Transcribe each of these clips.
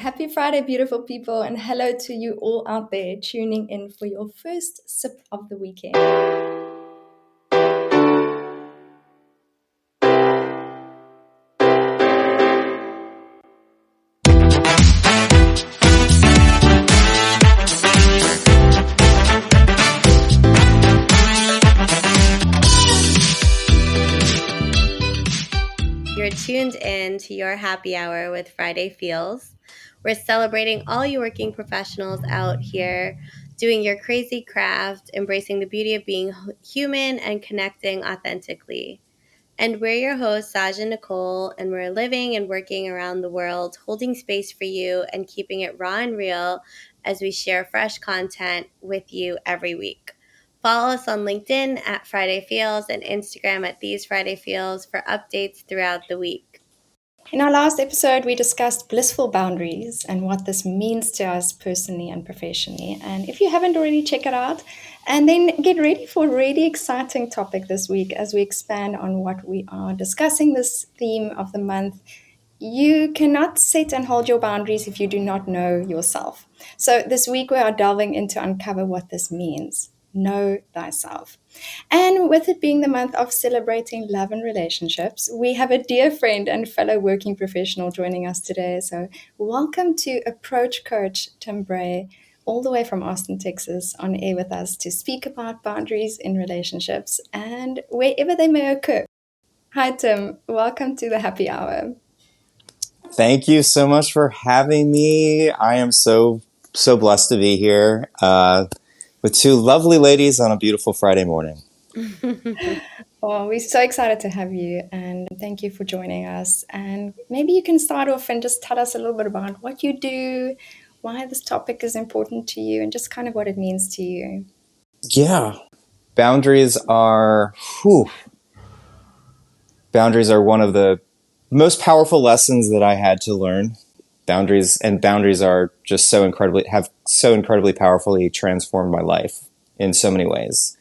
Happy Friday, beautiful people, and hello to you all out there tuning in for your first sip of the weekend. You're tuned in to your happy hour with Friday Feels. We're celebrating all you working professionals out here doing your crazy craft, embracing the beauty of being human and connecting authentically. And we're your hosts, Saj and Nicole, and we're living and working around the world, holding space for you and keeping it raw and real as we share fresh content with you every week. Follow us on LinkedIn at Friday Feels and Instagram at These Friday Feels for updates throughout the week. In our last episode, we discussed blissful boundaries and what this means to us personally and professionally. And if you haven't already, check it out. And then get ready for a really exciting topic this week as we expand on what we are discussing, this theme of the month. You cannot set and hold your boundaries if you do not know yourself. So this week we are delving into uncover what this means. Know thyself. And with it being the month of celebrating love and relationships, we have a dear friend and fellow working professional joining us today. So welcome to Approach Coach Tim Bray, all the way from Austin, Texas, on air with us to speak about boundaries in relationships and wherever they may occur. Hi, Tim. Welcome to the happy hour. Thank you so much for having me. I am so blessed to be here with two lovely ladies on a beautiful Friday morning. Well, we're so excited to have you, and thank you for joining us. And maybe you can start off and just tell us a little bit about what you do, why this topic is important to you, and just kind of what it means to you. Yeah. Boundaries are one of the most powerful lessons that I had to learn. Boundaries are just so incredibly powerfully transformed my life in so many ways.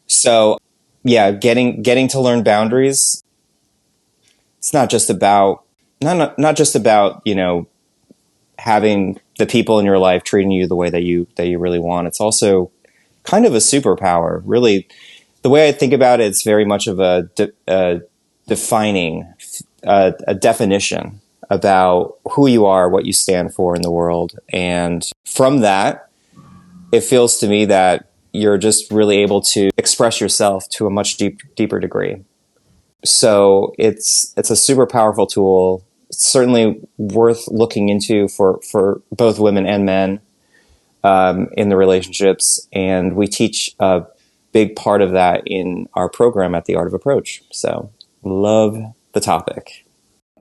So, yeah, getting to learn boundaries. It's not just about having the people in your life treating you the way that you really want. It's also kind of a superpower. Really, the way I think about it, it's very much of a definition about who you are, what you stand for in the world. And from that, it feels to me that you're just really able to express yourself to a much deeper degree. So it's a super powerful tool. It's certainly worth looking into for both women and men in the relationships. And we teach a big part of that in our program at the Art of Approach. So love the topic.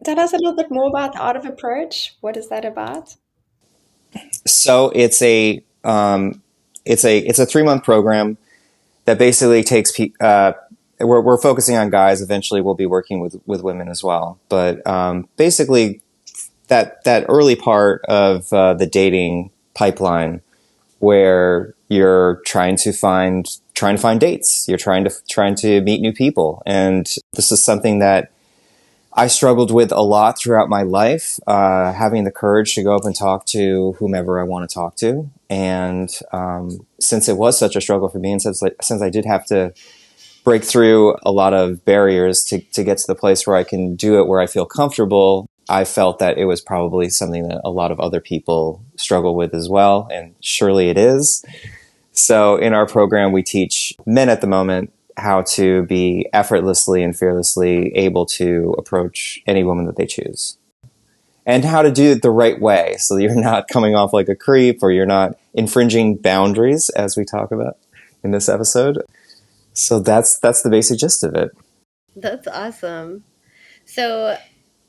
Tell us a little bit more about the Art of Approach. What is that about? So it's a 3-month program that basically takes we're focusing on guys. Eventually we'll be working with women as well. But basically that early part of the dating pipeline where you're trying to find dates, you're trying to meet new people. And this is something that I struggled with a lot throughout my life, having the courage to go up and talk to whomever I want to talk to. And since it was such a struggle for me, and since I did have to break through a lot of barriers to get to the place where I can do it, where I feel comfortable, I felt that it was probably something that a lot of other people struggle with as well. And surely it is. So in our program, we teach men at the moment how to be effortlessly and fearlessly able to approach any woman that they choose. And how to do it the right way, so that you're not coming off like a creep or you're not infringing boundaries, as we talk about in this episode. So that's the basic gist of it. That's awesome. So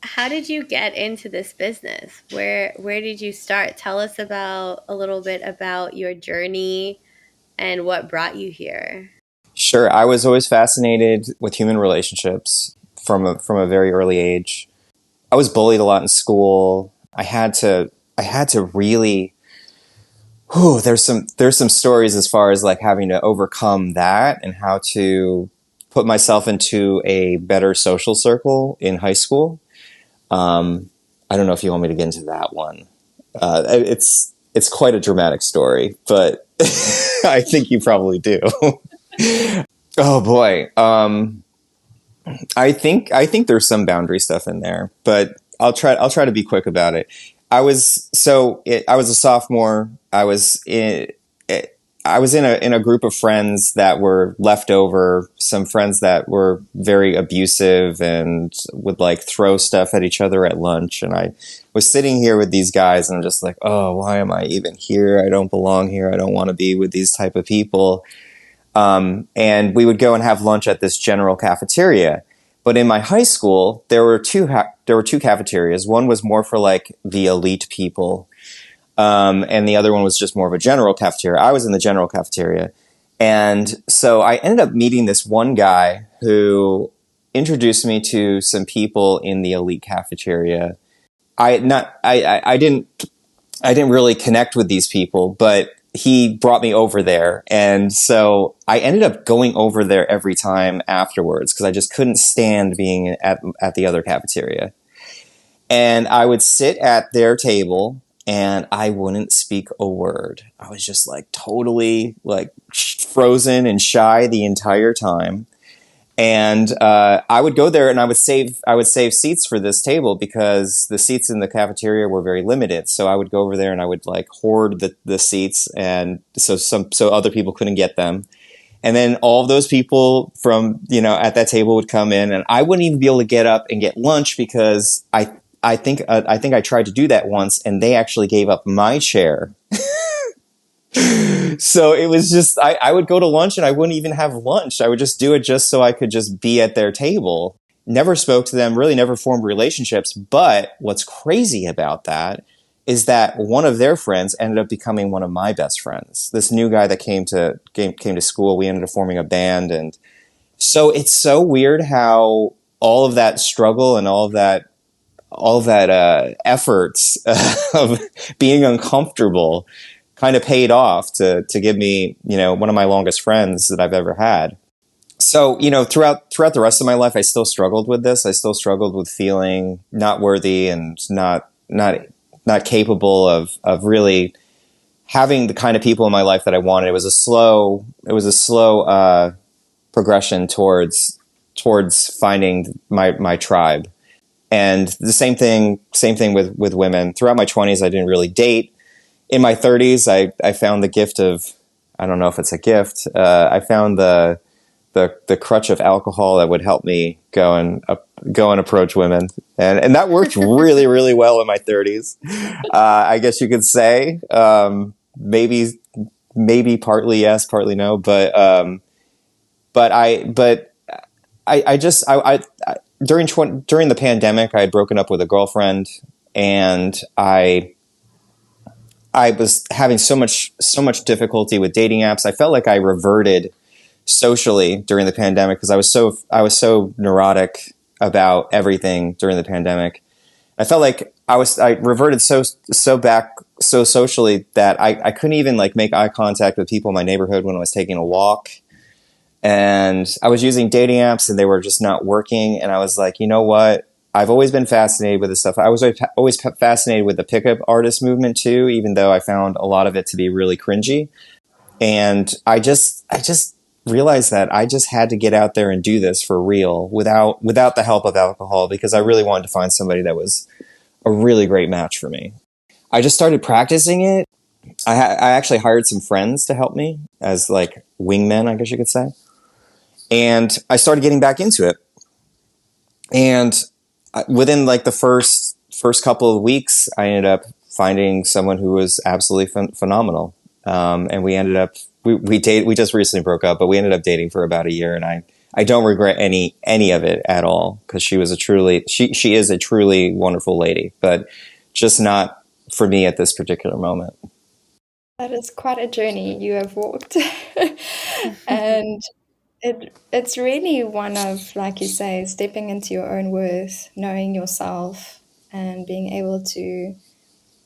how did you get into this business? Where did you start? Tell us a little bit about your journey and what brought you here. Sure. I was always fascinated with human relationships from a very early age. I was bullied a lot in school. I had to really, there's some stories as far as like having to overcome that and how to put myself into a better social circle in high school. I don't know if you want me to get into that one. It's quite a dramatic story, but I think you probably do. Oh boy. I think there's some boundary stuff in there, but I'll try to be quick about it. I was a sophomore. I was in a group of friends that were left over, some friends that were very abusive and would like throw stuff at each other at lunch. And I was sitting here with these guys and I'm just like, oh, why am I even here? I don't belong here. I don't want to be with these type of people. And we would go and have lunch at this general cafeteria. But in my high school, there were two cafeterias. One was more for like the elite people, and the other one was just more of a general cafeteria. I was in the general cafeteria, and so I ended up meeting this one guy who introduced me to some people in the elite cafeteria. I didn't really connect with these people, but he brought me over there. And so I ended up going over there every time afterwards because I just couldn't stand being at the other cafeteria. And I would sit at their table and I wouldn't speak a word. I was just like totally like frozen and shy the entire time. And I would go there and I would save seats for this table because the seats in the cafeteria were very limited. So I would go over there and I would like hoard the seats, and so other people couldn't get them. And then all of those people from at that table would come in, and I wouldn't even be able to get up and get lunch because I think I tried to do that once, and they actually gave up my chair. So it was just, I would go to lunch and I wouldn't even have lunch. I would just do it just so I could just be at their table. Never spoke to them, really never formed relationships. But what's crazy about that is that one of their friends ended up becoming one of my best friends. This new guy that came to school, we ended up forming a band. And so it's so weird how all of that struggle and all of that efforts of being uncomfortable kind of paid off to give me, one of my longest friends that I've ever had. So, throughout the rest of my life, I still struggled with this. I still struggled with feeling not worthy and not capable of really having the kind of people in my life that I wanted. It was a slow progression towards finding my tribe. And the same thing with women. Throughout my 20s, I didn't really date. In my 30s, I found the gift of, I don't know if it's a gift. I found the crutch of alcohol that would help me go and approach women, and that worked really, really well in my 30s. I guess you could say, maybe partly yes, partly no, but during the pandemic, I had broken up with a girlfriend, and I was having so much difficulty with dating apps. I felt like I reverted socially during the pandemic because I was so neurotic about everything during the pandemic. I felt like I reverted so back so socially that I couldn't even like make eye contact with people in my neighborhood when I was taking a walk. And I was using dating apps and they were just not working. And I was like, you know what? I've always been fascinated with this stuff. I was always fascinated with the pickup artist movement too, even though I found a lot of it to be really cringy. And I just realized that I just had to get out there and do this for real without the help of alcohol, because I really wanted to find somebody that was a really great match for me. I just started practicing it. I actually hired some friends to help me as like wingmen, I guess you could say. And I started getting back into it. And within like the first couple of weeks, I ended up finding someone who was absolutely phenomenal. And we ended up, we just recently broke up, but we ended up dating for about a year. And I don't regret any of it at all, because she is a truly wonderful lady, but just not for me at this particular moment. That is quite a journey you have walked. And it's really one of, like you say, stepping into your own worth, knowing yourself, and being able to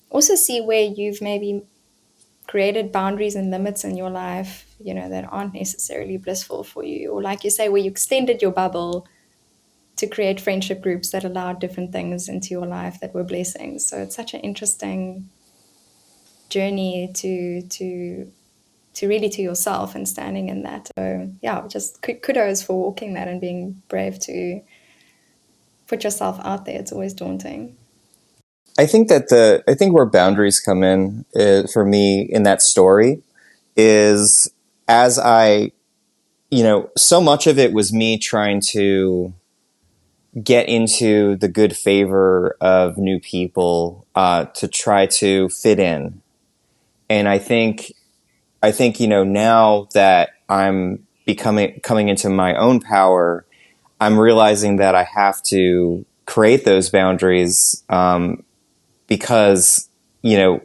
also see where you've maybe created boundaries and limits in your life, that aren't necessarily blissful for you. Or like you say, where you extended your bubble to create friendship groups that allowed different things into your life that were blessings. So it's such an interesting journey to really to yourself and standing in that. So yeah, just kudos for walking that and being brave to put yourself out there. It's always daunting. I think where boundaries come in for me in that story is as so much of it was me trying to get into the good favor of new people to try to fit in. And I think, now that I'm coming into my own power, I'm realizing that I have to create those boundaries because, it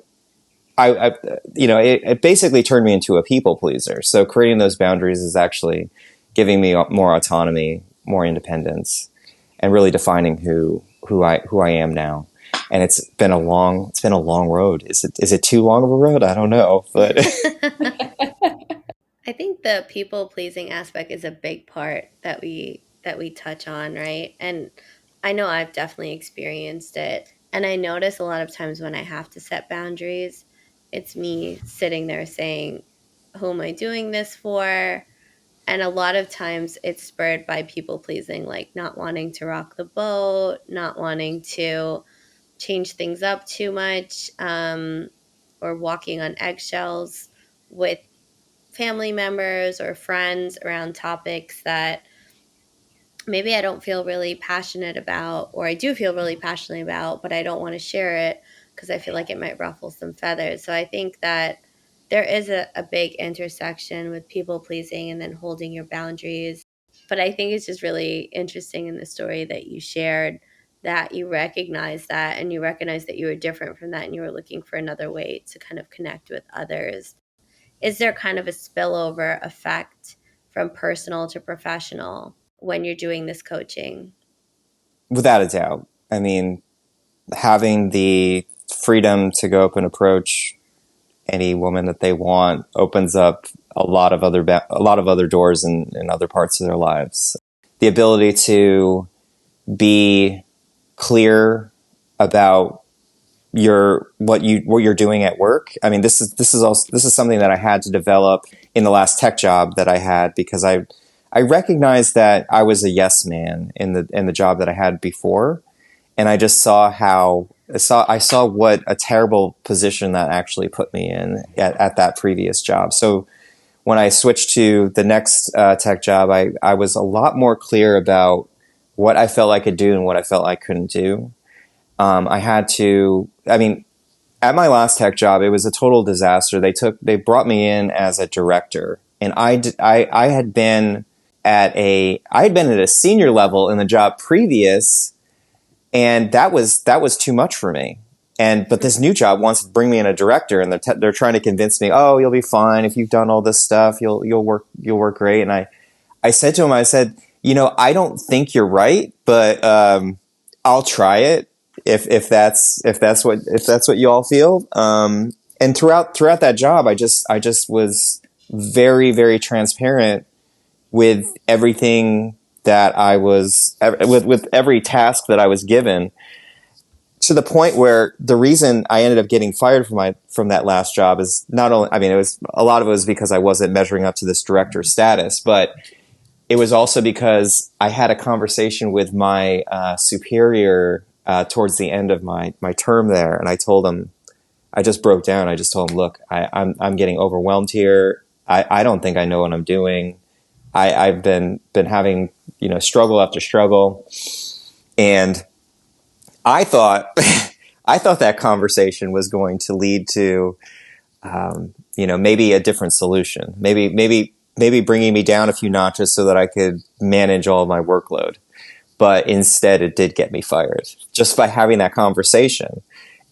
basically turned me into a people pleaser. So creating those boundaries is actually giving me more autonomy, more independence, and really defining who I am now. And it's been a long road. Is it too long of a road? I don't know, but I think the people pleasing aspect is a big part that we touch on, right? And I know I've definitely experienced it. And I notice a lot of times when I have to set boundaries, it's me sitting there saying, who am I doing this for? And a lot of times it's spurred by people pleasing, like not wanting to rock the boat, not wanting to change things up too much, or walking on eggshells with family members or friends around topics that maybe I don't feel really passionate about, or I do feel really passionate about, but I don't want to share it because I feel like it might ruffle some feathers. So I think that there is a big intersection with people pleasing and then holding your boundaries. But I think it's just really interesting in the story that you shared that you recognize that, and you recognize that you were different from that and you were looking for another way to kind of connect with others. Is there kind of a spillover effect from personal to professional when you're doing this coaching? without a doubt. I mean, having the freedom to go up and approach any woman that they want opens up a lot of other doors in other parts of their lives. The ability to be clear about what you're doing at work. I mean, this is something that I had to develop in the last tech job that I had, because I recognized that I was a yes man in the job that I had before, and I just saw what a terrible position that actually put me in at that previous job. So when I switched to the next tech job, I was a lot more clear about what I felt I could do and what I felt I couldn't do. At my last tech job, it was a total disaster. They brought me in as a director, and I had been at a senior level in the job previous, and that was too much for me. But this new job wants to bring me in a director, and they're trying to convince me, oh, you'll be fine if you've done all this stuff. You'll work great. And I said to him, I said, I don't think you're right, but I'll try it if that's what you all feel. And throughout that job, I just was very, very transparent with everything that I was with every task that I was given, to the point where the reason I ended up getting fired from that last job is not only, it was a lot of it was because I wasn't measuring up to this director status, but it was also because I had a conversation with my superior towards the end of my term there, and I told him, I just broke down. I just told him, look, I'm getting overwhelmed here. I don't think I know what I'm doing. I've been having struggle after struggle, and I thought that conversation was going to lead to maybe a different solution, maybe bringing me down a few notches so that I could manage all of my workload. But instead, it did get me fired just by having that conversation.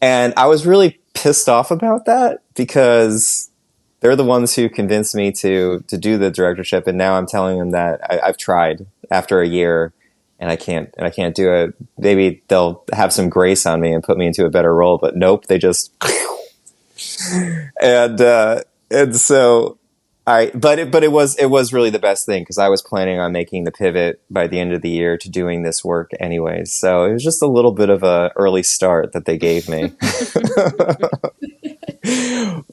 And I was really pissed off about that, because they're the ones who convinced me to do the directorship. And now I'm telling them that I've tried after a year and I can't do it. Maybe they'll have some grace on me and put me into a better role, but nope, they just, and so but it was really the best thing, because I was planning on making the pivot by the end of the year to doing this work anyways. So it was just a little bit of a early start that they gave me.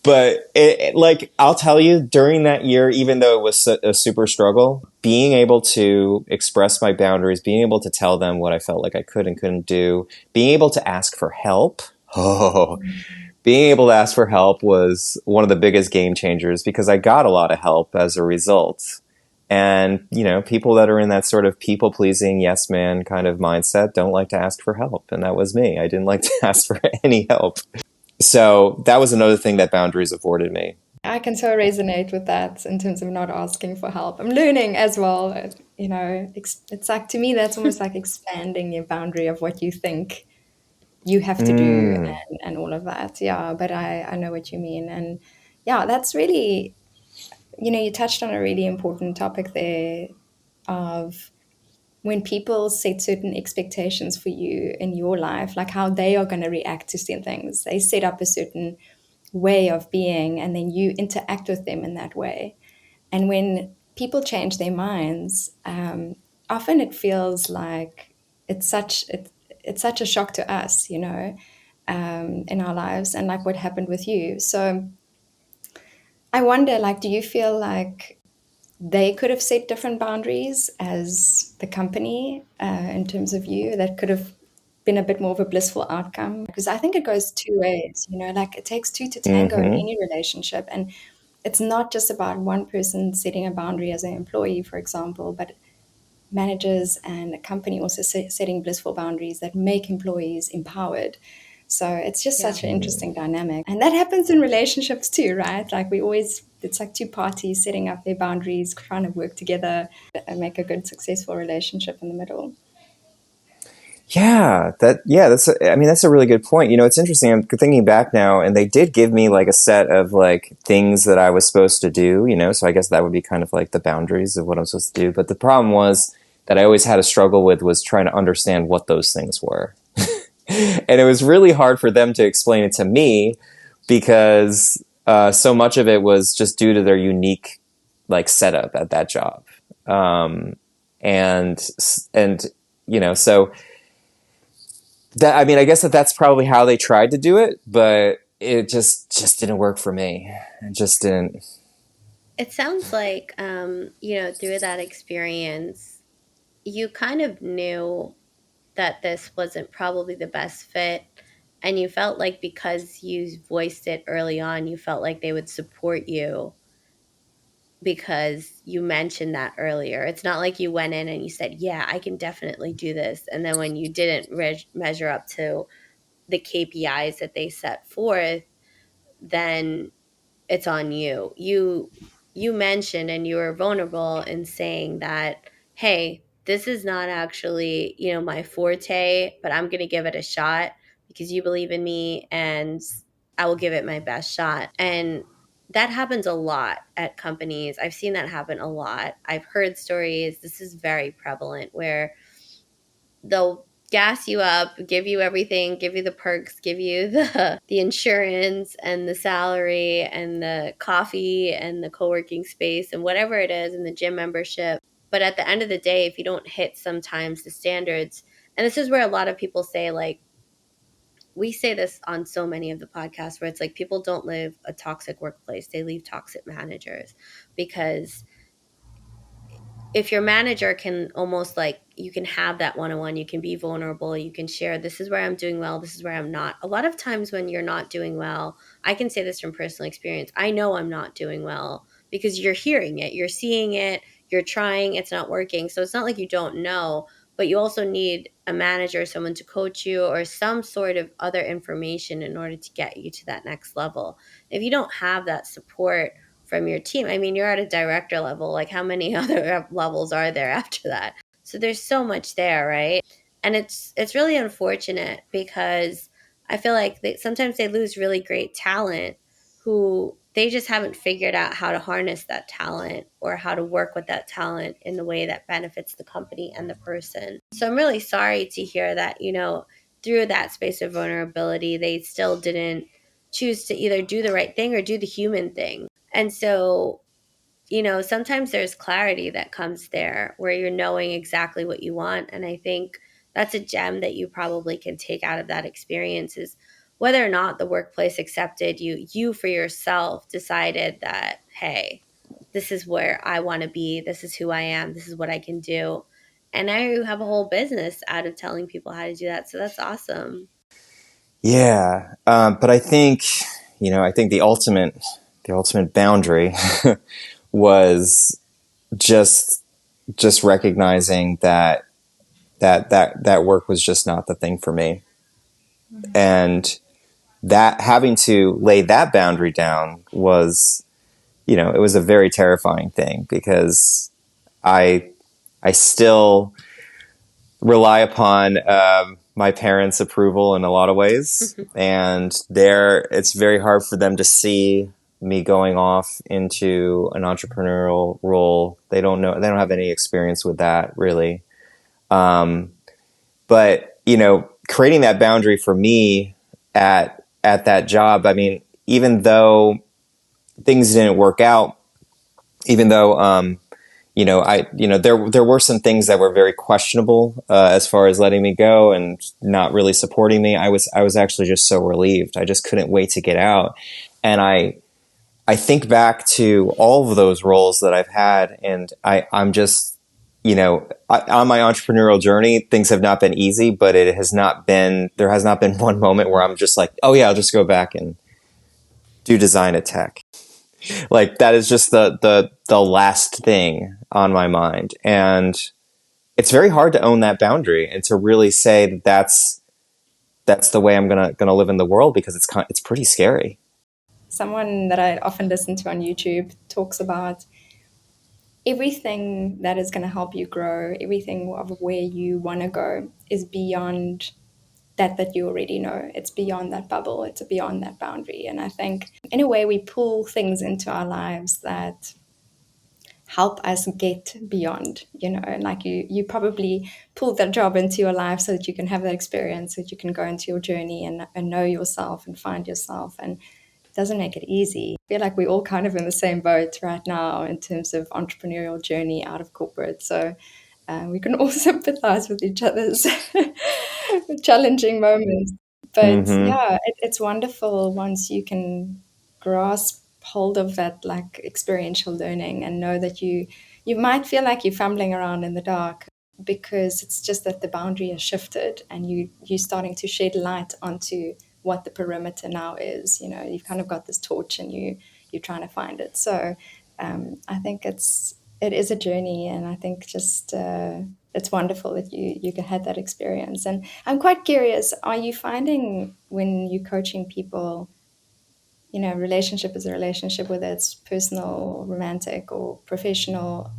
But like, I'll tell you, during that year, even though it was a super struggle, being able to express my boundaries, being able to tell them what I felt like I could and couldn't do, being able to ask for help. Oh, being able to ask for help was one of the biggest game changers because I got a lot of help as a result. And, you know, people that are in that sort of people pleasing, yes man kind of mindset don't like to ask for help. And that was me. I didn't like to ask for any help. So that was another thing that boundaries afforded me. I can so resonate with that in terms of not asking for help. I'm learning as well. You know, it's like, to me, that's almost like expanding your boundary of what you think you have to do, Mm, and all of that. Yeah, but I know what you mean. And yeah, that's really, you touched on a really important topic there of when people set certain expectations for you in your life, like how they are going to react to certain things. They set up a certain way of being, and then you interact with them in that way. And when people change their minds, often it feels like it's such a shock to us, in our lives, and like what happened with you. So I wonder, like, do you feel like they could have set different boundaries as the company, in terms of you, that could have been a bit more of a blissful outcome? Because I think it goes two ways, like it takes two to tango in hmm any relationship. And it's not just about one person setting a boundary as an employee, for example, but managers and a company also setting blissful boundaries that make employees empowered. So it's just Yeah. such an interesting dynamic. And that happens in relationships too, right? Like it's like two parties setting up their boundaries, trying to work together and make a good, successful relationship in the middle. I mean, that's a really good point. You know, it's interesting. I'm thinking back now, and they did give me like a set of like things that I was supposed to do, you know, so I guess that would be kind of like the boundaries of what I'm supposed to do. But the problem was that I always had a struggle with was trying to understand what those things were. And it was really hard for them to explain it to me because so much of it was just due to their unique like setup at that job. Um, and, you know, so that, I mean, I guess that's probably how they tried to do it, but it just didn't work for me. It just didn't. It sounds like, through that experience, you kind of knew that this wasn't probably the best fit. And you felt like because you voiced it early on, you felt like they would support you because you mentioned that earlier. It's not like you went in and you said, yeah, I can definitely do this. And then when you didn't measure up to the KPIs that they set forth, then it's on you. You mentioned and you were vulnerable in saying that, hey, this is not actually, my forte, but I'm going to give it a shot because you believe in me and I will give it my best shot. And that happens a lot at companies. I've seen that happen a lot. I've heard stories. This is very prevalent where they'll gas you up, give you everything, give you the perks, give you the insurance and the salary and the coffee and the co-working space and whatever it is and the gym membership. But at the end of the day, if you don't hit sometimes the standards, and this is where a lot of people say, like, we say this on so many of the podcasts where it's like people don't live a toxic workplace, they leave toxic managers. Because if your manager can almost like, you can have that one-on-one, you can be vulnerable, you can share, this is where I'm doing well, this is where I'm not. A lot of times when you're not doing well, I can say this from personal experience, I know I'm not doing well because you're hearing it, you're seeing it, you're trying, it's not working. So it's not like you don't know, but you also need a manager, someone to coach you, or some sort of other information in order to get you to that next level. If you don't have that support from your team, I mean, you're at a director level, like how many other levels are there after that? So there's so much there, right? And it's really unfortunate because I feel like sometimes they lose really great talent who they just haven't figured out how to harness that talent or how to work with that talent in the way that benefits the company and the person. So I'm really sorry to hear that, through that space of vulnerability, they still didn't choose to either do the right thing or do the human thing. And so, sometimes there's clarity that comes there where you're knowing exactly what you want. And I think that's a gem that you probably can take out of that experience is whether or not the workplace accepted you, you for yourself decided that, hey, this is where I want to be. This is who I am. This is what I can do. And now you have a whole business out of telling people how to do that. So that's awesome. Yeah. But I think, I think the ultimate boundary was just recognizing that work was just not the thing for me. And that having to lay that boundary down was, it was a very terrifying thing, because I still rely upon my parents' approval in a lot of ways, and it's very hard for them to see me going off into an entrepreneurial role. They don't have any experience with that, really. But creating that boundary for me at that job, I mean, even though things didn't work out, even though there were some things that were very questionable as far as letting me go and not really supporting me. I was actually just so relieved. I just couldn't wait to get out. And I think back to all of those roles that I've had, and I'm just, on my entrepreneurial journey, things have not been easy, but there has not been one moment where I'm just like, oh yeah, I'll just go back and do design at tech. Like, that is just the last thing on my mind. And it's very hard to own that boundary and to really say that that's the way I'm gonna live in the world, because it's pretty scary. Someone that I often listen to on YouTube talks about everything that is going to help you grow, everything of where you want to go is beyond that you already know. It's beyond that bubble. It's beyond that boundary. And I think in a way we pull things into our lives that help us get beyond, like you probably pulled that job into your life so that you can have that experience, so that you can go into your journey and know yourself and find yourself. And it doesn't make it easy. I feel like we're all kind of in the same boat right now in terms of entrepreneurial journey out of corporate. So we can all sympathize with each other's challenging moments. But Mm-hmm. yeah, it's wonderful once you can grasp hold of that like experiential learning and know that you might feel like you're fumbling around in the dark, because it's just that the boundary has shifted and you're starting to shed light onto what the perimeter now is. You've kind of got this torch and you're trying to find it. So I think it is a journey, and I think just it's wonderful that you had that experience. And I'm quite curious, are you finding when you're coaching people, relationship is a relationship, whether it's personal, romantic, or professional,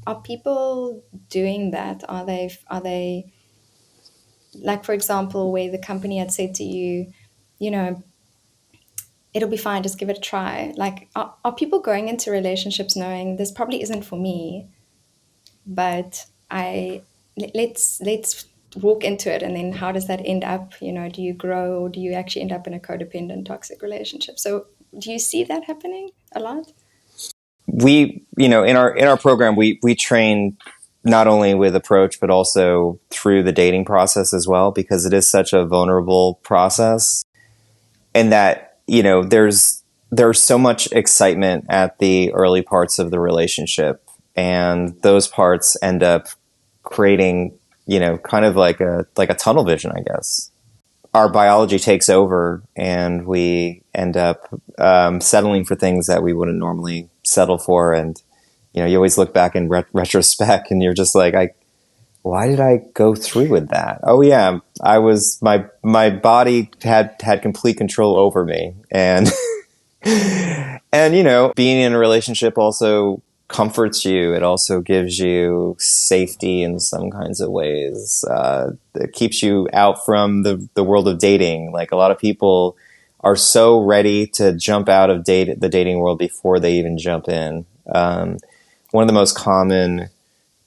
are people doing that? Are they like, for example, where the company had said to you, you know, it'll be fine, just give it a try. Like, are people going into relationships knowing this probably isn't for me, but let's walk into it, and then how does that end up? Do you grow, or do you actually end up in a codependent toxic relationship? So do you see that happening a lot? We, in our program, we train not only with approach, but also through the dating process as well, because it is such a vulnerable process. And that, there's so much excitement at the early parts of the relationship, and those parts end up creating, kind of like a tunnel vision, I guess. Our biology takes over, and we end up settling for things that we wouldn't normally settle for. And you always look back in retrospect, and you're just like, why did I go through with that? Oh yeah, my body had complete control over me, and and being in a relationship also comforts you. It also gives you safety in some kinds of ways. It keeps you out from the world of dating. Like, a lot of people are so ready to jump out of the dating world before they even jump in. One of the most common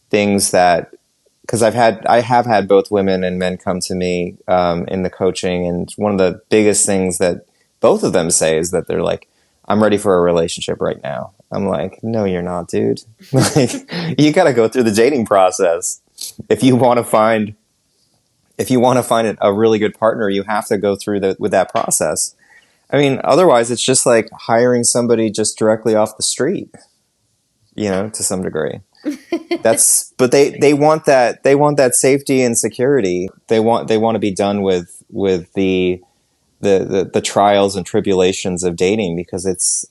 things that, because I have had both women and men come to me in the coaching, and one of the biggest things that both of them say is that they're like, I'm ready for a relationship right now. I'm like, no, you're not, dude. Like, you got to go through the dating process if you want to find If you want to find a really good partner, you have to go through with that process. I mean, otherwise it's just like hiring somebody just directly off the street, to some degree. But they want that safety and security. They want to be done with the trials and tribulations of dating, because it's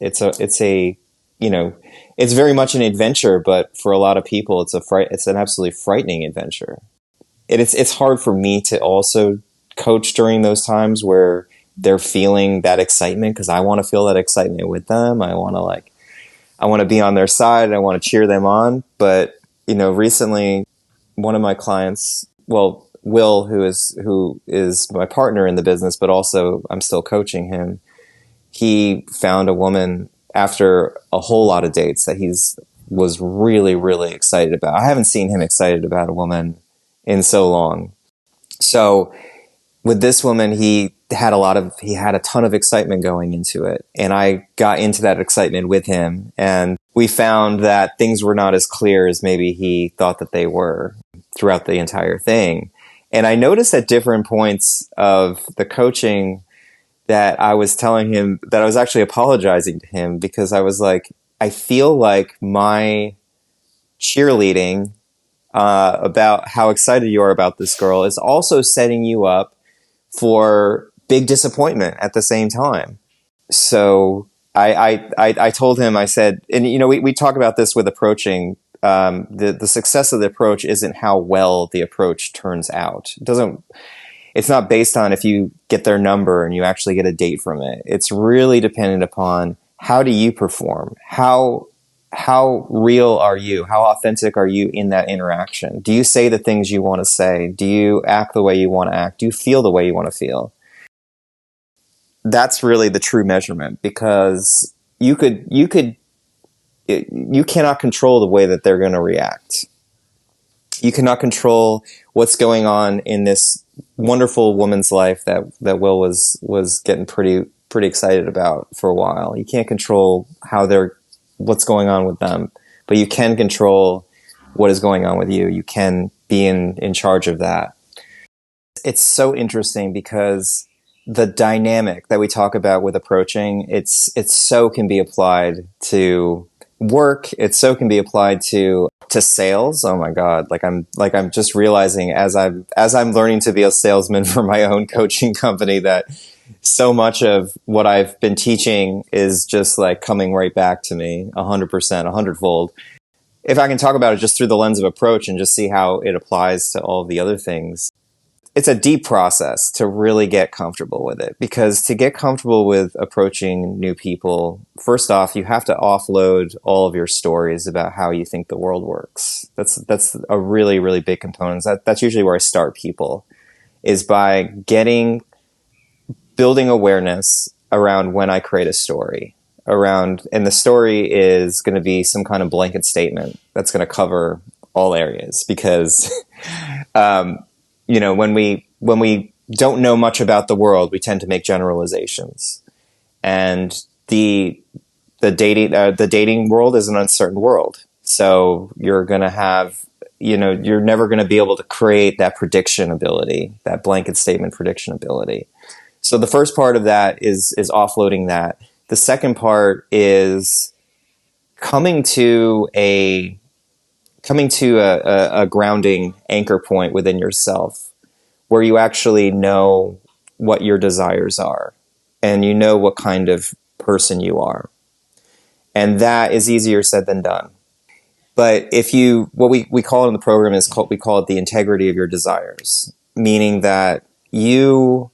very much an adventure, but for a lot of people it's an absolutely frightening adventure. It's hard for me to also coach during those times where they're feeling that excitement, because I want to feel that excitement with them. I want to be on their side. I want to cheer them on. But, recently one of my clients, well, Will, who is my partner in the business, but also I'm still coaching him. He found a woman after a whole lot of dates that was really, really excited about. I haven't seen him excited about a woman in so long. So with this woman, he had a ton of excitement going into it. And I got into that excitement with him. And we found that things were not as clear as maybe he thought that they were throughout the entire thing. And I noticed at different points of the coaching that I was telling him that I was actually apologizing to him, because I was like, I feel like my cheerleading about how excited you are about this girl is also setting you up for big disappointment at the same time. So I told him, I said, and we talk about this with approaching. The success of the approach isn't how well the approach turns out. It's not based on if you get their number and you actually get a date from it. It's really dependent upon how do you perform? How real are you? How authentic are you in that interaction? Do you say the things you want to say? Do you act the way you want to act? Do you feel the way you want to feel? That's really the true measurement, because you cannot control the way that they're going to react. You cannot control what's going on in this wonderful woman's life that Will was getting pretty excited about for a while. You can't control what's going on with them, but you can control what is going on with you. You can be in charge of that. It's so interesting, because the dynamic that we talk about with approaching, it's so can be applied to work. It so can be applied to sales. Oh my God. I'm just realizing as I'm learning to be a salesman for my own coaching company, that so much of what I've been teaching is just like coming right back to me 100%, 100-fold. If I can talk about it just through the lens of approach and just see how it applies to all of the other things. It's a deep process to really get comfortable with it, because to get comfortable with approaching new people, first off, you have to offload all of your stories about how you think the world works. That's a really, really big component. That's usually where I start people, is by building awareness around when I create a story and the story is going to be some kind of blanket statement that's going to cover all areas, because, when we don't know much about the world, we tend to make generalizations, and the dating world is an uncertain world. So you're going to have, you're never going to be able to create that prediction ability, that blanket statement prediction ability. So the first part of that is offloading that. The second part is coming to a grounding anchor point within yourself, where you actually know what your desires are and you know what kind of person you are. And that is easier said than done. But what we call it in the program we call it the integrity of your desires, meaning that you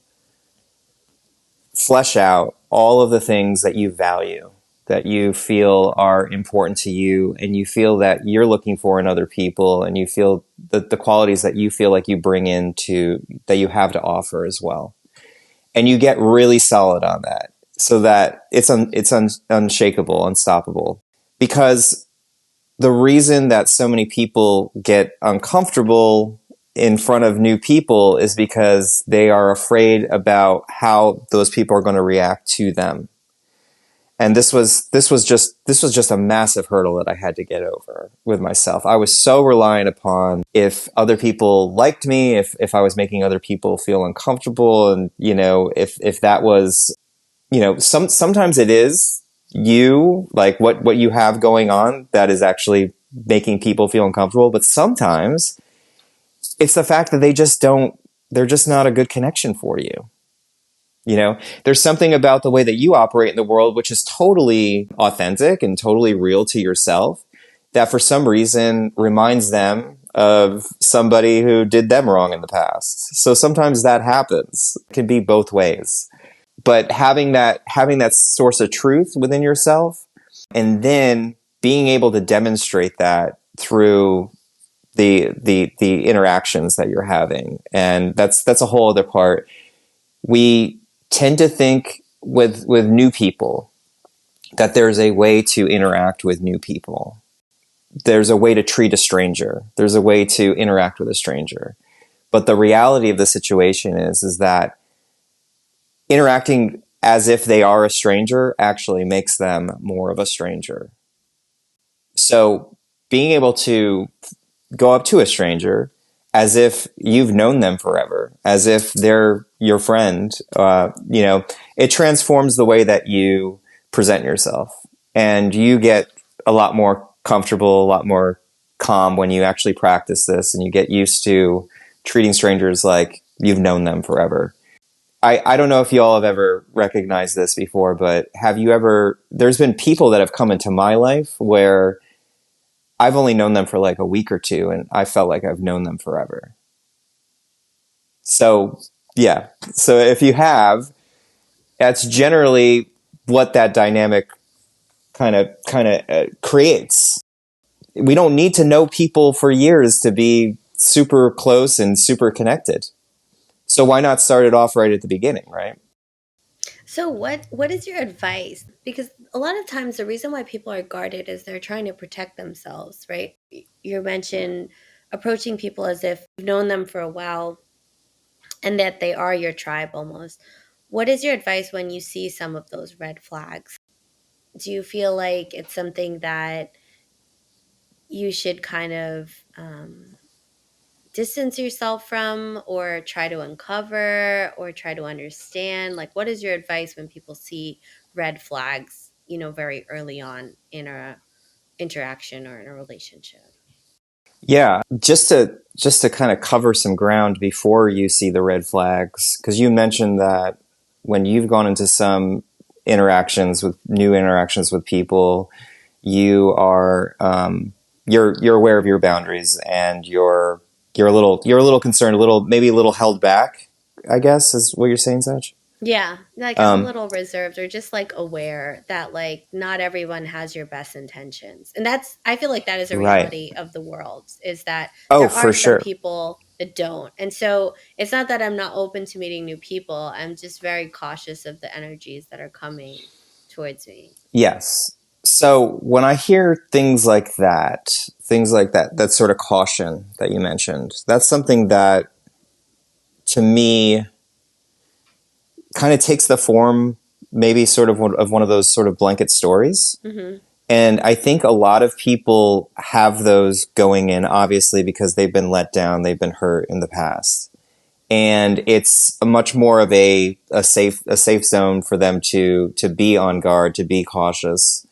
flesh out all of the things that you value, that you feel are important to you, and you feel that you're looking for in other people, and you feel the qualities that you feel like you bring that you have to offer as well. And you get really solid on that, so that it's unshakable, unstoppable. Because the reason that so many people get uncomfortable in front of new people is because they are afraid about how those people are going to react to them. And this was just a massive hurdle that I had to get over with myself. I was so reliant upon if other people liked me, if I was making other people feel uncomfortable, and if that was, sometimes it is you, like what you have going on that is actually making people feel uncomfortable, but sometimes it's the fact that they're just not a good connection for you. There's something about the way that you operate in the world, which is totally authentic and totally real to yourself, that for some reason reminds them of somebody who did them wrong in the past. So sometimes that happens. It can be both ways. But having that source of truth within yourself, and then being able to demonstrate that through the interactions that you're having. And that's a whole other part. We tend to think with new people that there's a way to interact with new people. There's a way to treat a stranger. There's a way to interact with a stranger. But the reality of the situation is that interacting as if they are a stranger actually makes them more of a stranger. So being able to go up to a stranger as if you've known them forever, as if they're your friend, it transforms the way that you present yourself. And you get a lot more comfortable, a lot more calm when you actually practice this, and you get used to treating strangers like you've known them forever. I don't know if you all have ever recognized this before, but there's been people that have come into my life where I've only known them for like a week or two, and I felt like I've known them forever. So, yeah. So if you have, that's generally what that dynamic kind of creates. We don't need to know people for years to be super close and super connected. So why not start it off right at the beginning, right? So what is your advice? Because a lot of times the reason why people are guarded is they're trying to protect themselves, right? You mentioned approaching people as if you've known them for a while and that they are your tribe almost. What is your advice when you see some of those red flags? Do you feel like it's something that you should kind of distance yourself from, or try to uncover, or try to understand? Like, what is your advice when people see red flags, very early on in a interaction or in a relationship? Yeah, just to kind of cover some ground before you see the red flags, because you mentioned that when you've gone into some new interactions with people, you are you're aware of your boundaries, and you're a little concerned, maybe a little held back, I guess is what you're saying, Saj. Yeah, like I'm a little reserved, or just like aware that like not everyone has your best intentions. And I feel like that is a Right. reality of the world, is that Oh, there are for some sure. people that don't. And so it's not that I'm not open to meeting new people. I'm just very cautious of the energies that are coming towards me. Yes. So when I hear that sort of caution that you mentioned, that's something that to me kind of takes the form maybe sort of one of those sort of blanket stories. Mm-hmm. And I think a lot of people have those going in, obviously, because they've been let down, they've been hurt in the past. And it's much more of a safe zone for them to be on guard, to be cautious.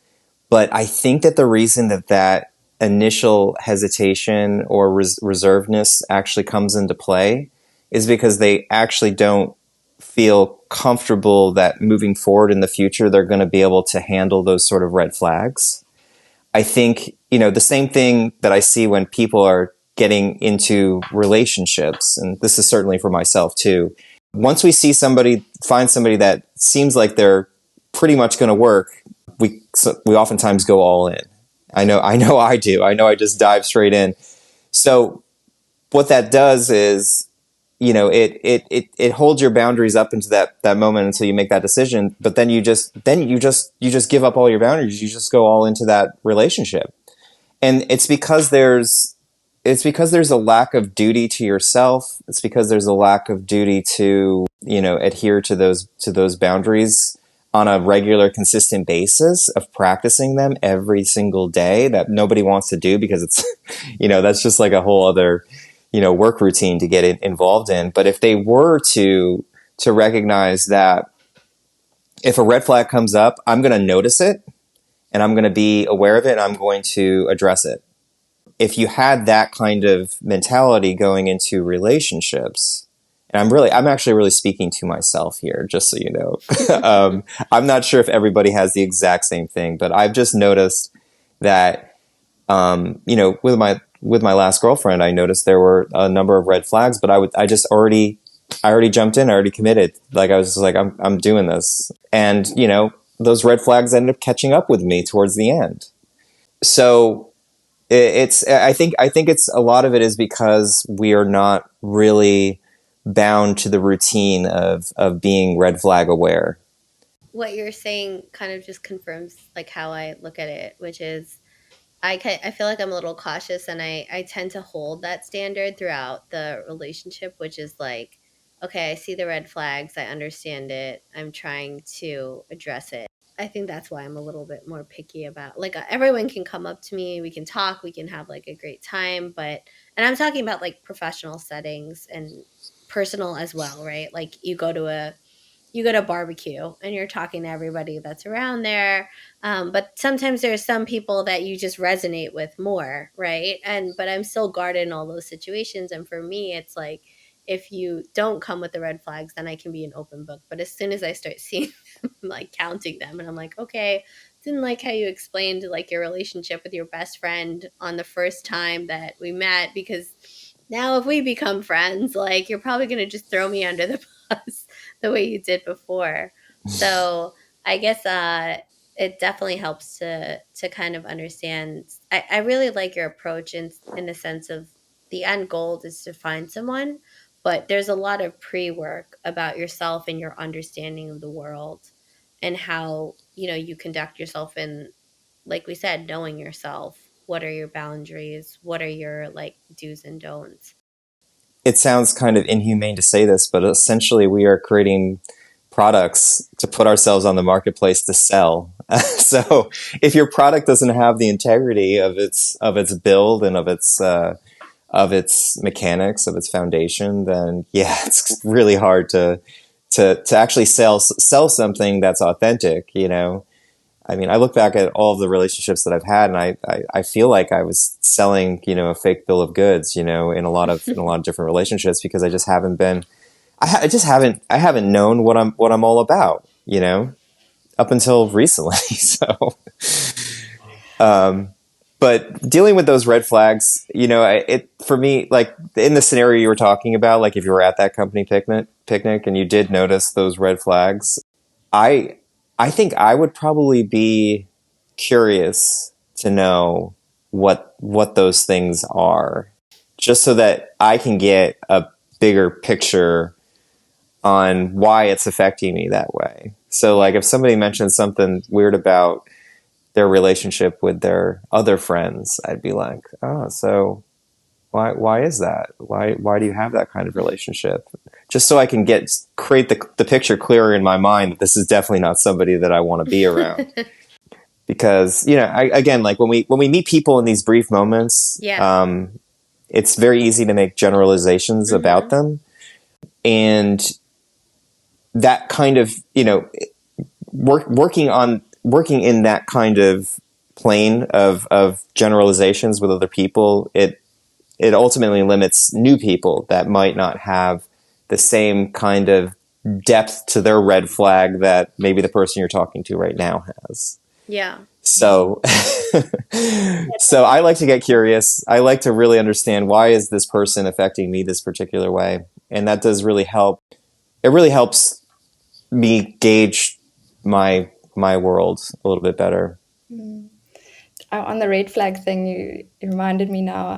But I think that the reason that initial hesitation or reservedness actually comes into play is because they actually don't feel comfortable that moving forward in the future, they're going to be able to handle those sort of red flags. I think, the same thing that I see when people are getting into relationships, and this is certainly for myself too. Once we find somebody that seems like they're pretty much going to work, we oftentimes go all in. I know I do. I know I just dive straight in. So what that does is, it holds your boundaries up into that moment until you make that decision. But then you just give up all your boundaries. You just go all into that relationship. And it's because there's a lack of duty to yourself. It's because there's a lack of duty to, adhere to those boundaries. on a regular, consistent basis of practicing them every single day that nobody wants to do because it's, that's just like a whole other, work routine to get involved in. But if they were to recognize that if a red flag comes up, I'm going to notice it and I'm going to be aware of it and I'm going to address it. If you had that kind of mentality going into relationships, and I'm actually really speaking to myself here, just so you know. I'm not sure if everybody has the exact same thing, but I've just noticed that, with my last girlfriend, I noticed there were a number of red flags, but I already jumped in, I already committed. Like I was just like, I'm doing this, and those red flags ended up catching up with me towards the end. So I think it's a lot of it is because we are not really bound to the routine of being red flag aware. What you're saying kind of just confirms like how I look at it, which is I feel like I'm a little cautious, and I tend to hold that standard throughout the relationship, which is like, okay, I see the red flags, I understand it, I'm trying to address it. I think that's why I'm a little bit more picky about, like, everyone can come up to me, we can talk, we can have like a great time, and I'm talking about like professional settings and personal as well, right? Like you go to barbecue and you're talking to everybody that's around there, but sometimes there's some people that you just resonate with more, right? But I'm still guarded in all those situations, and for me it's like, if you don't come with the red flags, then I can be an open book. But as soon as I start seeing them, like counting them, and I'm like, okay, didn't like how you explained like your relationship with your best friend on the first time that we met, because now if we become friends, like, you're probably going to just throw me under the bus the way you did before. So I guess it definitely helps to kind of understand. I really like your approach in the sense of the end goal is to find someone, but there's a lot of pre-work about yourself and your understanding of the world and how, you conduct yourself in, like we said, knowing yourself. What are your boundaries? What are your like do's and don'ts? It sounds kind of inhumane to say this, but essentially we are creating products to put ourselves on the marketplace to sell. So if your product doesn't have the integrity of its build and of its mechanics, of its foundation, then yeah, it's really hard to actually sell something that's authentic. I mean, I look back at all of the relationships that I've had, and I feel like I was selling, a fake bill of goods, in a lot of different relationships, because I just haven't been, I haven't known what I'm all about, up until recently. So, but dealing with those red flags, for me, like in the scenario you were talking about, like if you were at that company picnic and you did notice those red flags, I I think I would probably be curious to know what those things are, just so that I can get a bigger picture on why it's affecting me that way. So like if somebody mentions something weird about their relationship with their other friends, I'd be like, oh, so why is that? Why do you have that kind of relationship? Just so I can create the picture clearer in my mind that this is definitely not somebody that I want to be around. Because again, like when we meet people in these brief moments, Yeah. it's very easy to make generalizations about them, and that kind of working in that kind of plane of generalizations with other people, it ultimately limits new people that might not have the same kind of depth to their red flag that maybe the person you're talking to right now has. Yeah. So, so I like to get curious. I like to really understand, why is this person affecting me this particular way? And that does really help. It really helps me gauge my world a little bit better. On the red flag thing, you reminded me now.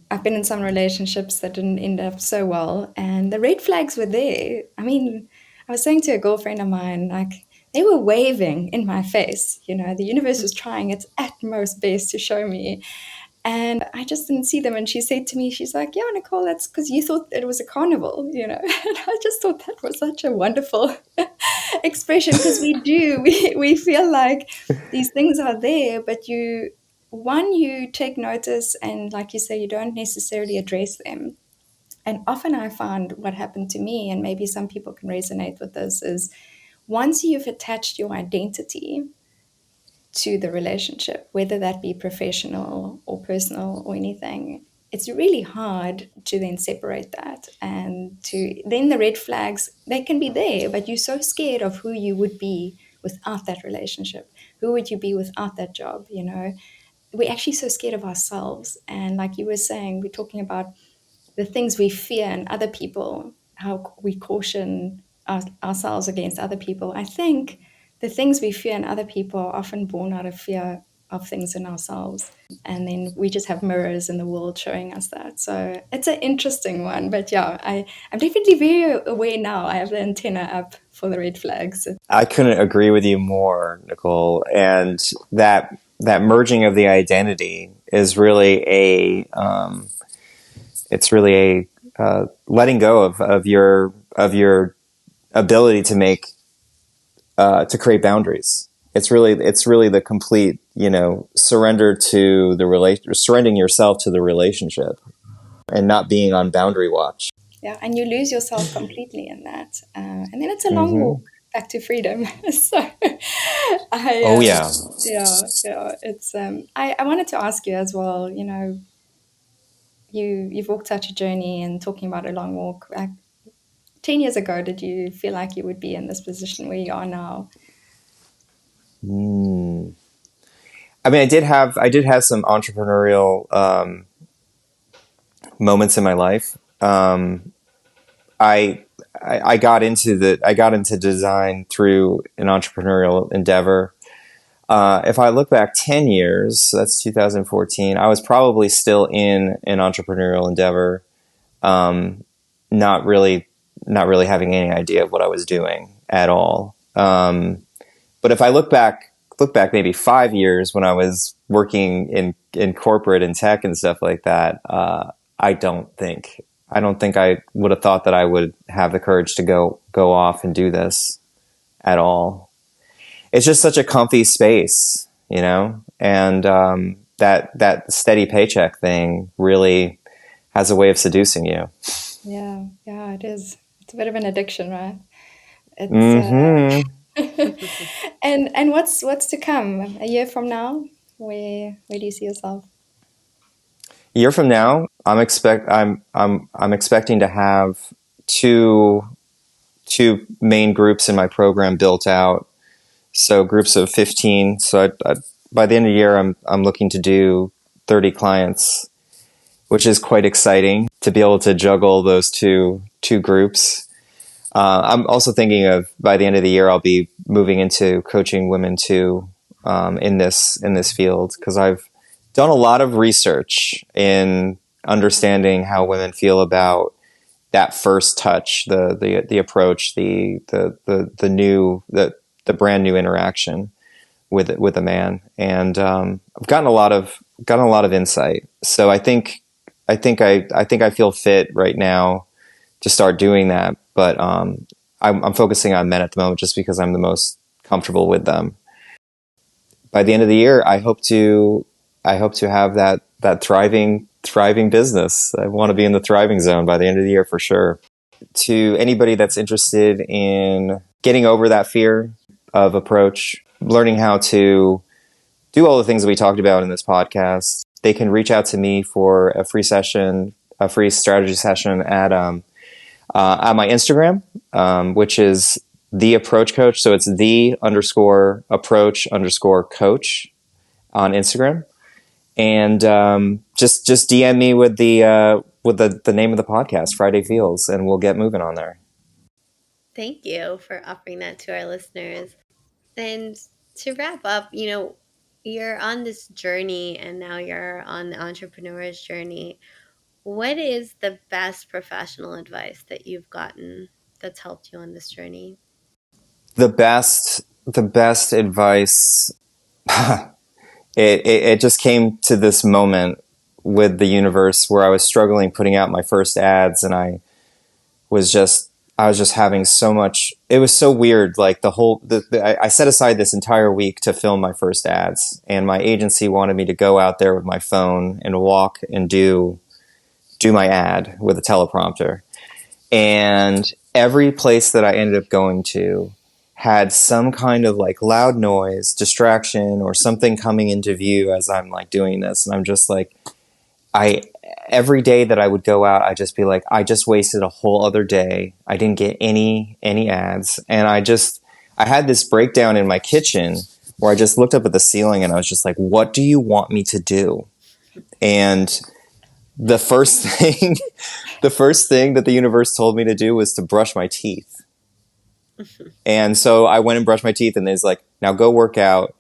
I've been in some relationships that didn't end up so well, and the red flags were there. I mean, I was saying to a girlfriend of mine, like, they were waving in my face. The universe was trying its utmost best to show me. And I just didn't see them. And she said to me, she's like, yeah, Nicole, that's because you thought it was a carnival, you know. And I just thought that was such a wonderful expression, because we do. We feel like these things are there, but you take notice, and like you say, you don't necessarily address them. And often I found what happened to me, and maybe some people can resonate with this, is once you've attached your identity to the relationship, whether that be professional or personal or anything, it's really hard to then separate that. And to then the red flags, they can be there, but you're so scared of who you would be without that relationship. Who would you be without that job? You know, we're actually so scared of ourselves. And like you were saying, we're talking about the things we fear in other people, how we caution ourselves against other people. I think the things we fear in other people are often born out of fear of things in ourselves. And then we just have mirrors in the world showing us that. So it's an interesting one. But yeah, I'm definitely very aware now. I have the antenna up for the red flags. I couldn't agree with you more, Nicole. And that merging of the identity is really it's really letting go of your ability to to create boundaries. It's really the complete, surrender to surrendering yourself to the relationship and not being on boundary watch. Yeah, and you lose yourself completely in that. And then it's a long Mm-hmm. walk back to freedom. So I, Oh yeah. yeah, it's, I wanted to ask you as well, you know, you've walked such a journey, and talking about a long walk. 10 years ago, did you feel like you would be in this position where you are now? Mm. I mean, I did have some entrepreneurial moments in my life. I, I got into design through an entrepreneurial endeavor. If I look back 10 years, so that's 2014, I was probably still in an entrepreneurial endeavor, um, not really, not really having any idea of what I was doing at all. But if I look back maybe 5 years when I was working in corporate and tech and stuff like that, I don't think I would have thought that I would have the courage to go off and do this at all. It's just such a comfy space, and that steady paycheck thing really has a way of seducing you. Yeah, it is. It's a bit of an addiction, right? It's Hmm. and what's to come? A year from now, where do you see yourself? A year from now, I'm expecting to have two main groups in my program built out. So groups of 15. So by the end of the year, I'm looking to do 30 clients, which is quite exciting to be able to juggle those two groups. I'm also thinking of by the end of the year, I'll be moving into coaching women too, in this field, because I've done a lot of research in understanding how women feel about that first touch, the approach, the brand new interaction with a man, and I've gotten a lot of insight. So I think I feel fit right now to start doing that, but I'm focusing on men at the moment just because I'm the most comfortable with them. By the end of the year, I hope to have that thriving business. I want to be in the thriving zone by the end of the year for sure. To anybody that's interested in getting over that fear of approach, learning how to do all the things that we talked about in this podcast, they can reach out to me for a free session, a free strategy session at my Instagram, which is the approach coach. So it's the_approach_coach on Instagram, and just DM me with the name of the podcast, Friday Feels, and we'll get moving on there. Thank you for offering that to our listeners. And to wrap up, you're on this journey and now you're on the entrepreneur's journey. What is the best professional advice that you've gotten that's helped you on this journey? The best advice. It just came to this moment with the universe where I was struggling putting out my first ads, and was just I was just having so much. It was so weird. Like I set aside this entire week to film my first ads, and my agency wanted me to go out there with my phone and walk and do my ad with a teleprompter. And every place that I ended up going to had some kind of like loud noise, distraction, or something coming into view as I'm like doing this. And I'm just like, every day that I would go out, I'd just be like, I just wasted a whole other day. I didn't get any ads. And I had this breakdown in my kitchen where I just looked up at the ceiling and I was just like, what do you want me to do? And the first thing that the universe told me to do was to brush my teeth. And so I went and brushed my teeth, and it's like, now go work out,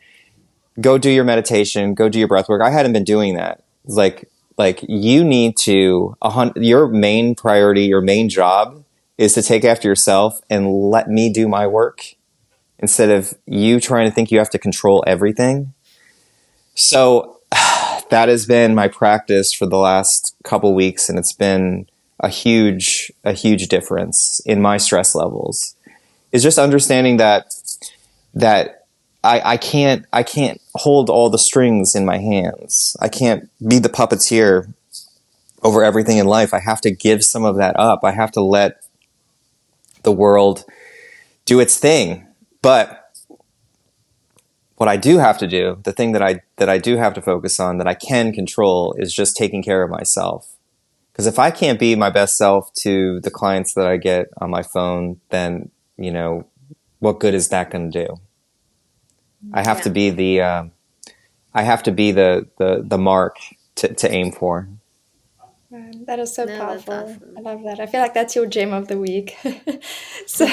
go do your meditation, go do your breath work. I hadn't been doing that. It's like you need to, your main priority, your main job is to take after yourself and let me do my work instead of you trying to think you have to control everything. So that has been my practice for the last couple weeks, and it's been a huge difference in my stress levels. Is just understanding that I can't hold all the strings in my hands. I can't be the puppeteer over everything in life. I have to give some of that up. I have to let the world do its thing. But what I do have to do, the thing that I do have to focus on, that I can control, is just taking care of myself. Because if I can't be my best self to the clients that I get on my phone, then, what good is that going to do? I have to be the mark to aim for. That is so No, that's powerful. awesome. I love that. I feel like that's your gem of the week. So,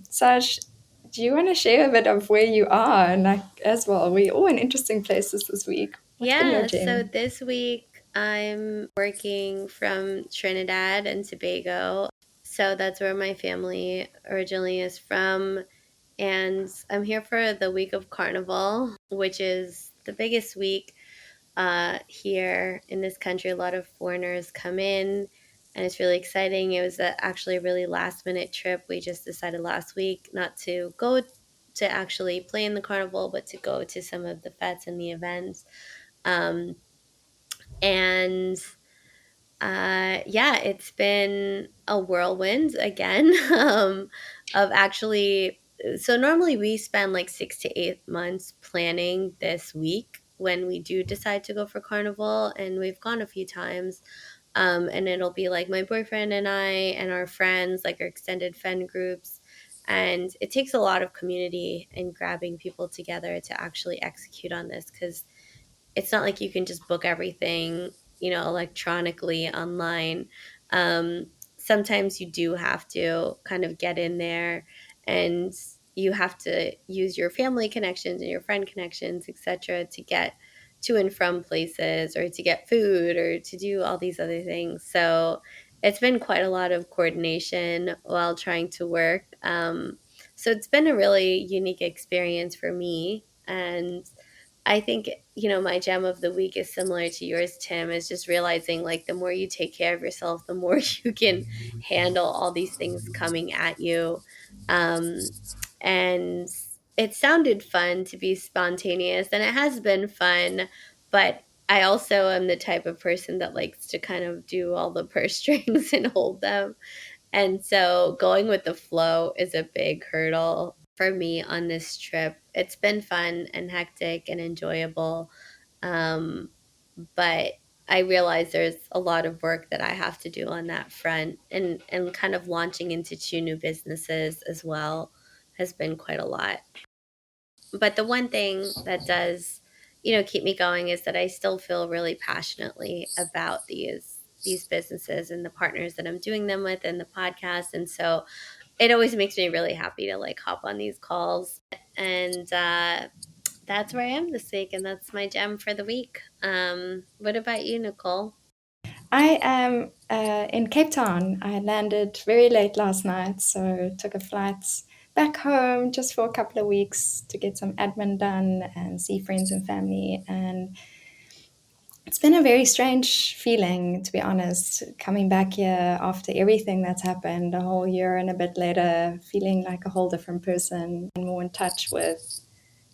Sash, do you want to share a bit of where you are, and like as well? We're all in interesting places this week. What's been your Yeah, so gem? this week I'm working from Trinidad and Tobago. So that's where my family originally is from. And I'm here for the week of Carnival, which is the biggest week here in this country. A lot of foreigners come in, and it's really exciting. It was actually a really last minute trip. We just decided last week not to go to actually play in the carnival, but to go to some of the fetes and the events. Um, and yeah, it's been a whirlwind again of actually. So normally we spend like 6 to 8 months planning this week when we do decide to go for carnival, and we've gone a few times. And it'll be like my boyfriend and I and our friends, like our extended friend groups. And it takes a lot of community and grabbing people together to actually execute on this, because it's not like you can just book everything, electronically online. Um, Sometimes you do have to kind of get in there, and you have to use your family connections and your friend connections, etc., to get to and from places, or to get food, or to do all these other things. So it's been quite a lot of coordination while trying to work. So it's been a really unique experience for me. And I think, my gem of the week is similar to yours, Tim, is just realizing like the more you take care of yourself, the more you can handle all these things coming at you. Um, and it sounded fun to be spontaneous, and it has been fun, but I also am the type of person that likes to kind of do all the purse strings and hold them. And so going with the flow is a big hurdle for me on this trip. It's been fun and hectic and enjoyable. Um, but I realize there's a lot of work that I have to do on that front, and kind of launching into 2 new businesses as well has been quite a lot. But the one thing that does, keep me going is that I still feel really passionately about these businesses and the partners that I'm doing them with, and the podcast. And so it always makes me really happy to like hop on these calls. And that's where I am this week, and that's my gem for the week. What about you, Nicole? I am in Cape Town. I landed very late last night, so took a flight back home just for a couple of weeks to get some admin done and see friends and family. And it's been a very strange feeling, to be honest, coming back here after everything that's happened, a whole year and a bit later, feeling like a whole different person and more in touch with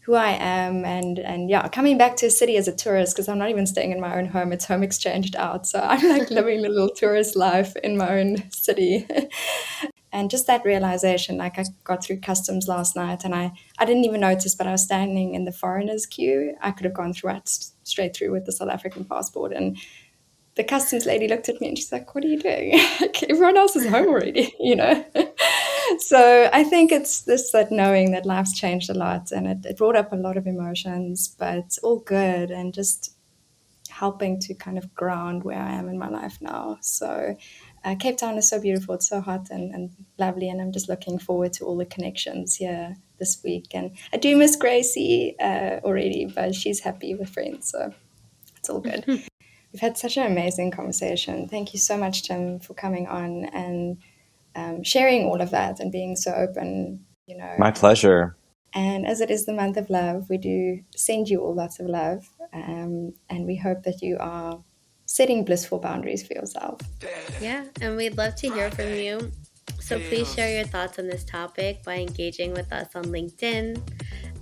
who I am, and yeah, coming back to a city as a tourist because I'm not even staying in my own home. It's home exchanged out, so I'm like living a little tourist life in my own city. And just that realization, like I got through customs last night and I didn't even notice, but I was standing in the foreigners queue. I could have gone through it straight through with the South African passport, and the customs lady looked at me and she's like, "What are you doing? Like, everyone else is home already," you know? So I think it's this, that knowing that life's changed a lot, and it brought up a lot of emotions, but it's all good, and just helping to kind of ground where I am in my life now. So Cape Town is so beautiful. It's so hot and lovely, and I'm just looking forward to all the connections here this week. And I do miss Gracie already, but she's happy with friends, so it's all good. We've had such an amazing conversation. Thank you so much, Tim, for coming on and sharing all of that and being so open, you know. My pleasure. And as it is the month of love, we do send you all lots of love. And we hope that you are setting blissful boundaries for yourself. Yeah, and we'd love to hear from you. So please share your thoughts on this topic by engaging with us on LinkedIn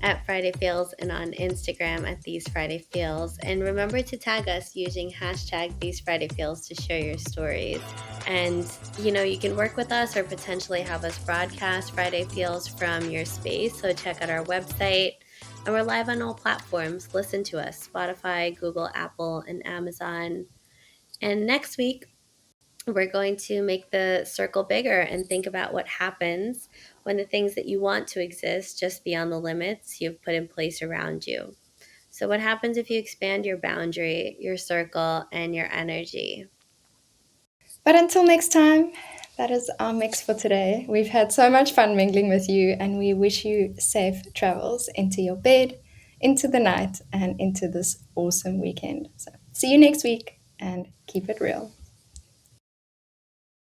at Friday Feels and on Instagram at These Friday Feels. And remember to tag us using hashtag These Friday Feels to share your stories. And, you can work with us or potentially have us broadcast Friday Feels from your space. So check out our website. And we're live on all platforms. Listen to us: Spotify, Google, Apple, and Amazon. And next week, we're going to make the circle bigger and think about what happens when the things that you want to exist just beyond the limits you've put in place around you. So, what happens if you expand your boundary, your circle, and your energy? But until next time, that is our mix for today. We've had so much fun mingling with you, and we wish you safe travels into your bed, into the night, and into this awesome weekend. So, see you next week, and keep it real.